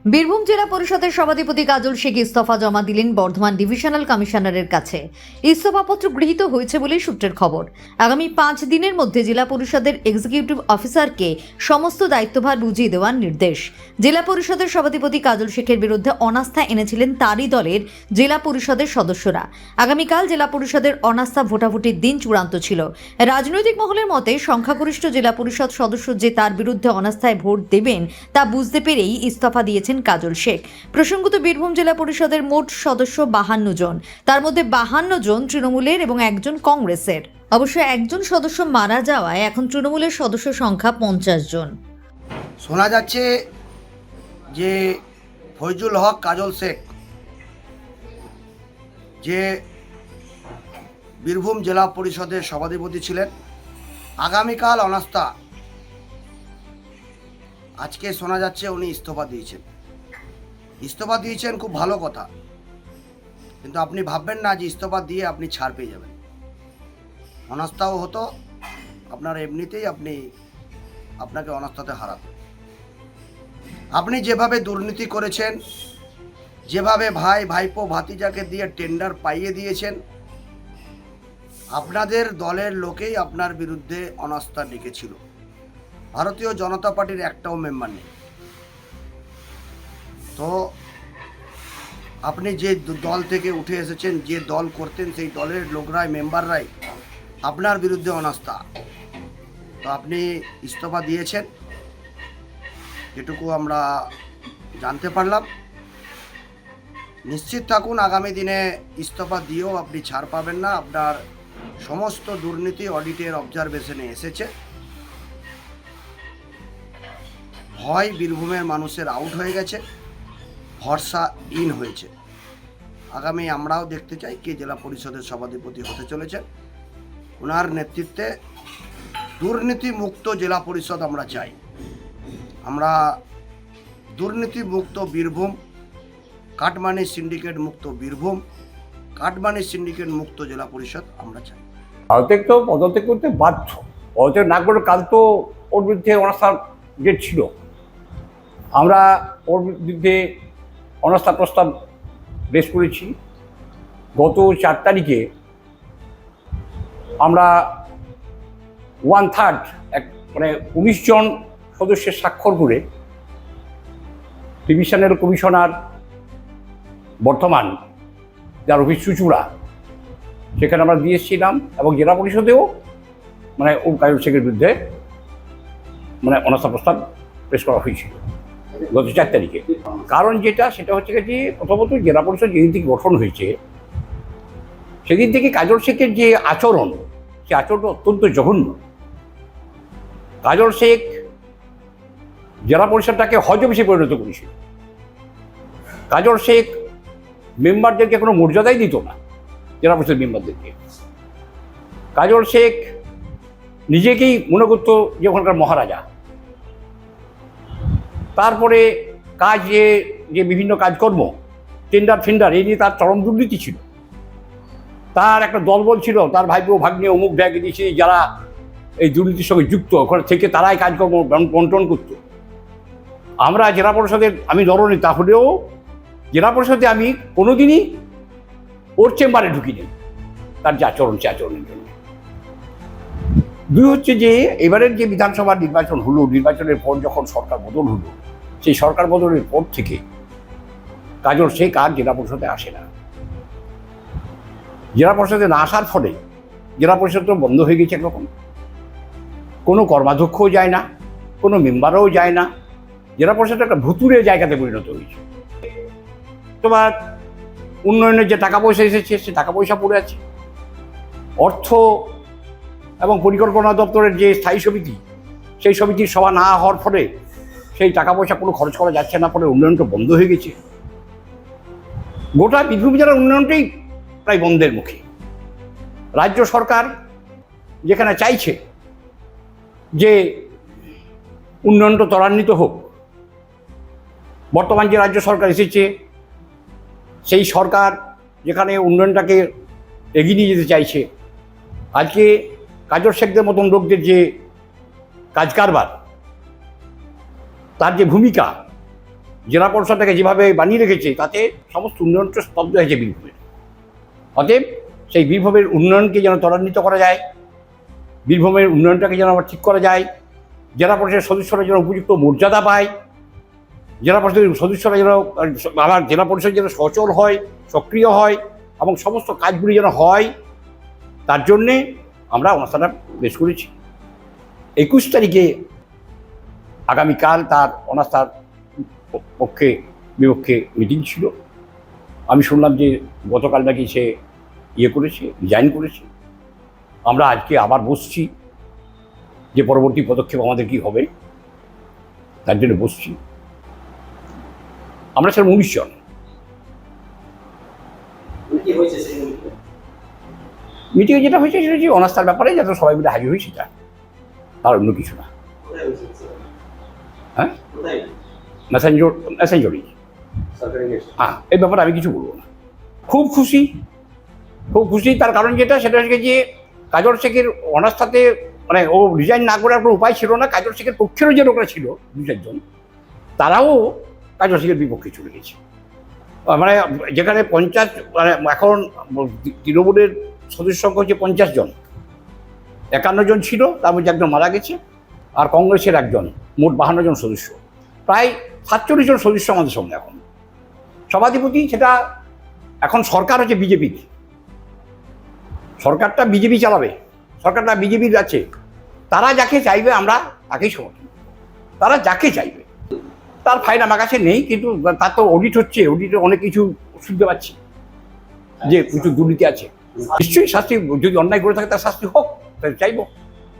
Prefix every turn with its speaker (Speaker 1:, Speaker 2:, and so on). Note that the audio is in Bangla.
Speaker 1: বীরভূম জেলা পরিষদের সভাধিপতি কাজল শেখ ইস্তফা জমা দিলেন বর্ধমান ডিভিশনাল কমিশনারের কাছে। ইস্তফাপত্র গৃহীত হয়েছে বলে সূত্রের খবর। আগামী 5 দিনের মধ্যে জেলা পরিষদের এক্সিকিউটিভ অফিসারকে সমস্ত দায়িত্বভার বুঝিয়ে দেওয়ার নির্দেশ। জেলা পরিষদের সভাধিপতি কাজল শেখের বিরুদ্ধে অনাস্থা এনেছিলেন তারই দলের জেলা পরিষদের সদস্যরা। আগামীকাল জেলা পরিষদের অনাস্থা ভোটাভুটির দিন চূড়ান্ত ছিল। রাজনৈতিক মহলের মতে সংখ্যাগরিষ্ঠ জেলা পরিষদ সদস্য যে তার বিরুদ্ধে অনাস্থায় ভোট দেবেন তা বুঝতে পেরেই ইস্তফা দিয়েছেন কাজল শেখ। প্রসঙ্গত, বীরভূম জেলা পরিষদের মোট সদস্য 52 জন, তার মধ্যে 52 জন তৃণমূলের এবং একজন কংগ্রেসের। অবশ্য একজন সদস্য মারা যাওয়ায় এখন তৃণমূলের সদস্য সংখ্যা 50 জন।
Speaker 2: শোনা যাচ্ছে যে ফয়জুল হক কাজল শেখ, যে বীরভূম জেলা পরিষদের সভাধিপতি ছিলেন, আগামীকাল অনাস্থা। আজকে শোনা যাচ্ছে উনি ইস্তফা দিয়েছেন। ইস্তফা দিয়েছেন, খুব ভালো কথা, কিন্তু আপনি ভাববেন না যে ইস্তফা দিয়ে আপনি ছাড় পেয়ে যাবেন। অনাস্থাও হতো, আপনার এমনিতেই আপনাকে অনাস্থাতে হারাতো। আপনি যেভাবে দুর্নীতি করেছেন, যেভাবে ভাই ভাইপো ভাতিজাকে দিয়ে টেন্ডার পাইয়ে দিয়েছেন, আপনাদের দলের লোকেই আপনার বিরুদ্ধে অনাস্থা ডেকেছিল। ভারতীয় জনতা পার্টির একটাও মেম্বার নেই। তো আপনি যে দল থেকে উঠে এসেছেন, যে দল করতেন, সেই দলের লোকরাই, মেম্বাররাই আপনার বিরুদ্ধে অনাস্থা। তো আপনি ইস্তফা দিয়েছেন, যেটুকু আমরা জানতে পারলাম। নিশ্চিত থাকুন, আগামী দিনে ইস্তফা দিয়েও আপনি ছাড় পাবেন না। আপনার সমস্ত দুর্নীতি অডিটের অবজারভেশনে এসেছে। ভয় বীরভূমের মানুষের আউট হয়ে গেছে, ভরসা ইন হয়েছে। আগামী আমরাও দেখতে চাই কে জেলা পরিষদের সভাধিপতি হতে চলেছেন। ওনার নেতৃত্বে দুর্নীতি মুক্ত জেলা পরিষদ আমরা চাই। আমরা দুর্নীতি মুক্ত বীরভূম, কাটমানি সিন্ডিকেট মুক্ত বীরভূম, কাটমানি সিন্ডিকেট মুক্ত জেলা পরিষদ আমরা চাই।
Speaker 3: পদত্যাগ তো পদত্যাগ করতে বাধ্য। পদত্যাগ না করে কাল তো ওর বিরুদ্ধে অনাস্থার ডেট ছিল। আমরা ওর বিরুদ্ধে অনাস্থা প্রস্তাব পেশ করেছি। গত 4 তারিখে আমরা 1/3 মানে 19 জন সদস্যের স্বাক্ষর করে ডিভিশনাল কমিশনার বর্তমান, যার অফিস চুচুড়া, সেখানে আমরা দিয়ে এসেছিলাম এবং জেলা পরিষদেও মানে কাজল শেখের বিরুদ্ধে মানে অনাস্থা প্রস্তাব পেশ করা হয়েছিল গত 4 তারিখে। কারণ সেটা হচ্ছে যে প্রথমত জেলা পরিষদ যেদিন থেকে গঠন হয়েছে সেদিন থেকে কাজল শেখের যে আচরণ, সে আচরণ অত্যন্ত জঘন্য। কাজল শেখ জেলা পরিষদটাকে হজবিষে পরিণত করেছিল। কাজল শেখ মেম্বারদেরকে কোনো মর্যাদাই দিত না, জেলা পরিষদ মেম্বারদেরকে। কাজল শেখ নিজেকেই মনে করত যে ওখানকার মহারাজা। তারপরে যে বিভিন্ন কাজকর্ম, টেন্ডার ফেন্ডার, এই নিয়ে তার চরম দুর্নীতি ছিল। তার একটা দলবল ছিল, তার ভাইপো ভাগ্নে অমুক ব্যাগে দিয়েছে, যারা এই দুর্নীতির সঙ্গে যুক্ত, ওখানে থেকে তারাই কাজকর্ম বন্টন করত। আমরা জেলা পরিষদের, আমি দলনেতা হলেও জেলা পরিষদে আমি কোনোদিনই ওর চেম্বারে ঢুকিনি তার যে আচরণ, সে আচরণের জন্য। 2 হচ্ছে যে এবারের যে বিধানসভা নির্বাচন হলো, নির্বাচনের পর যখন সরকার বদল হলো, সেই সরকার বদলের পর থেকে কাজল শেখ আর জেলা পরিষদে আসে না। জেলা পরিষদে না আসার ফলে জেলা পরিষদ তো বন্ধ হয়ে গেছে একরকম। কোনো কর্মাধ্যক্ষও যায় না, কোনো মেম্বারও যায় না। জেলা পরিষদ একটা ভুতুড়ে জায়গাতে পরিণত হয়েছে। তোমার উন্নয়নের যে টাকা পয়সা এসেছে, সে টাকা পয়সা পড়ে আছে। অর্থ এবং পরিকল্পনা দপ্তরের যে স্থায়ী সমিতি, সেই সমিতির সভা না হওয়ার ফলে সেই টাকা পয়সা কোনো খরচ করা যাচ্ছে না, ফলে উন্নয়নটা বন্ধ হয়ে গেছে। গোটা বীরভূম জেলার উন্নয়নটাই প্রায় বন্ধের মুখে। রাজ্য সরকার যেখানে চাইছে যে উন্নয়নটা ত্বরান্বিত হোক, বর্তমান যে রাজ্য সরকার এসেছে, সেই সরকার যেখানে উন্নয়নটাকে এগিয়ে নিয়ে যেতে চাইছে, আজকে কাজল শেখদের মতন লোকদের যে কাজ কারবার, তার যে ভূমিকা, জেলা পরিষদটাকে যেভাবে বানিয়ে রেখেছে তাতে সমস্ত উন্নয়নটা স্তব্ধ হয়েছে বীরভূমের। অতএব সেই বীরভূমের উন্নয়নকে যেন ত্বরান্বিত করা যায়, বীরভূমের উন্নয়নটাকে যেন আবার ঠিক করা যায়, জেলা পরিষদের সদস্যরা যেন উপযুক্ত মর্যাদা পায়, জেলা পরিষদের সদস্যরা যেন আবার জেলা পরিষদ যেন সচল হয়, সক্রিয় হয় এবং সমস্ত কাজগুলি যেন হয়, তার জন্যে আমরা অনাস্থাটা পেশ করেছি। 21 তারিখে আগামীকাল তার অনাস্থার পক্ষে বিপক্ষে মিটিং ছিল। আমি শুনলাম যে গতকাল নাকি সে করেছে, রিজাইন করেছে। আমরা আজকে আবার বসছি যে পরবর্তী পদক্ষেপ আমাদের কি হবে, তার জন্য বসছি। আমরা স্যার 19 জন। মিটিংয়ে যেটা হয়েছে সেটা হচ্ছে অনাস্থার ব্যাপারে যাতে সবাই মিলে হাজির হই, সেটা আর অন্য কিছু না। হ্যাঁ, মেসেঞ্জরি। হ্যাঁ, এই ব্যাপারে আমি কিছু বলবো না। খুব খুশি, তার কারণ যেটা সেটা হচ্ছে যে কাজল শেখের অনাস্থাতে মানে ও রিজাইন না করার কোনো উপায় ছিল না। কাজল শেখের পক্ষেরও যে লোকরা ছিল 2-4 জন, তারাও কাজল শেখের বিপক্ষে চলে গেছে। মানে যেখানে 50 মানে এখন তৃণমূলের সদস্য সংখ্যা হচ্ছে 50 জন, 51 জন ছিল, তার মধ্যে একজন মারা গেছে, আর কংগ্রেসের একজন, মোট 52 জন সদস্য, প্রায় 47 জন সদস্য আমাদের সঙ্গে এখন। সভাধিপতি সেটা এখন সরকার হচ্ছে বিজেপির, সরকারটা বিজেপি চালাবে, সরকারটা বিজেপির আছে। তারা যাকে চাইবে আমরা তাকেই সমর্থন করব, তারা যাকে চাইবে। তার ফাইল আমার কাছে নেই, কিন্তু তার তো অডিট হচ্ছে, অডিটে অনেক কিছু শুনতে পাচ্ছি যে প্রচুর দুর্নীতি আছে। নিশ্চয়ই শাস্তি, যদি অন্যায় করে থাকে তার শাস্তি হোক, তাই চাইবো।